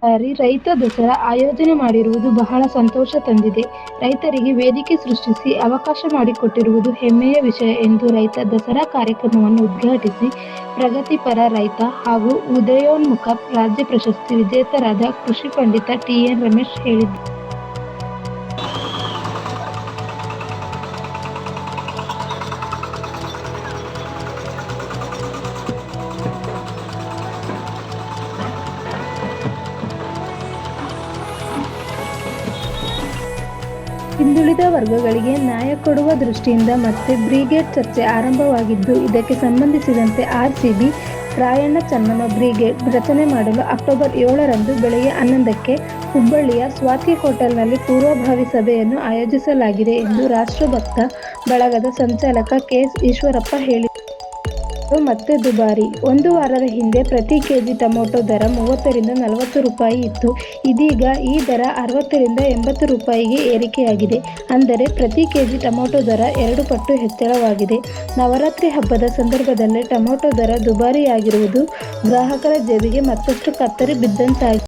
ಬಾರಿ ರೈತ ದಸರಾ ಆಯೋಜನೆ ಮಾಡಿರುವುದು ಬಹಳ ಸಂತೋಷ ತಂದಿದೆ. ರೈತರಿಗೆ ವೇದಿಕೆ ಸೃಷ್ಟಿಸಿ ಅವಕಾಶ ಮಾಡಿಕೊಟ್ಟಿರುವುದು ಹೆಮ್ಮೆಯ ವಿಷಯ ಎಂದು ರೈತ ದಸರಾ ಕಾರ್ಯಕ್ರಮವನ್ನು ಉದ್ಘಾಟಿಸಿ ಪ್ರಗತಿಪರ ರೈತ ಹಾಗೂ ಉದಯೋನ್ಮುಖ ರಾಜ್ಯ ಪ್ರಶಸ್ತಿ ವಿಜೇತರಾದ ಕೃಷಿ ಪಂಡಿತ ಟಿ.ಎನ್. ರಮೇಶ್ ಹೇಳಿದ್ದಾರೆ. ಹಿಂದುಳಿದ ವರ್ಗಗಳಿಗೆ ನ್ಯಾಯ ಕೊಡುವ ದೃಷ್ಟಿಯಿಂದ ಮತ್ತೆ ಬ್ರಿಗೇಡ್ ಚರ್ಚೆ ಆರಂಭವಾಗಿದ್ದು, ಇದಕ್ಕೆ ಸಂಬಂಧಿಸಿದಂತೆ ಆರ್ಸಿಬಿ ರಾಯಣ್ಣ ಚೆನ್ನಮ್ಮ ಬ್ರಿಗೇಡ್ ರಚನೆ ಮಾಡಲು ಅಕ್ಟೋಬರ್ 7ರಂದು ಬೆಳಗ್ಗೆ 11ಕ್ಕೆ ಹುಬ್ಬಳ್ಳಿಯ ಸ್ವಾತಿ ಹೋಟೆಲ್ನಲ್ಲಿ ಪೂರ್ವಭಾವಿ ಸಭೆಯನ್ನು ಆಯೋಜಿಸಲಾಗಿದೆ ಎಂದು ರಾಷ್ಟ್ರಭಕ್ತ ಬಳಗದ ಸಂಚಾಲಕ ಕೆ.ಎಸ್. ಈಶ್ವರಪ್ಪ ಹೇಳಿದರು. ಮತ್ತೆ ದುಬಾರಿ. ಒಂದು ವಾರದ ಹಿಂದೆ ಪ್ರತಿ ಕೆಜಿ ಟೊಮೆಟೊ ದರ 30ರಿಂದ 40 ರೂಪಾಯಿ ಇತ್ತು. ಇದೀಗ ಈ ದರ 60ರಿಂದ 80 ರೂಪಾಯಿಗೆ ಏರಿಕೆಯಾಗಿದೆ. ಅಂದರೆ ಪ್ರತಿ ಕೆಜಿ ಟೊಮೆಟೊ ದರ 2 ಪಟ್ಟು ಹೆಚ್ಚಳವಾಗಿದೆ. ನವರಾತ್ರಿ ಹಬ್ಬದ ಸಂದರ್ಭದಲ್ಲೇ ಟೊಮೆಟೊ ದರ ದುಬಾರಿಯಾಗಿರುವುದು ಗ್ರಾಹಕರ ಜೇಬಿಗೆ ಮತ್ತಷ್ಟು ಕತ್ತರಿ ಬಿದ್ದಂತಾಗಿದೆ.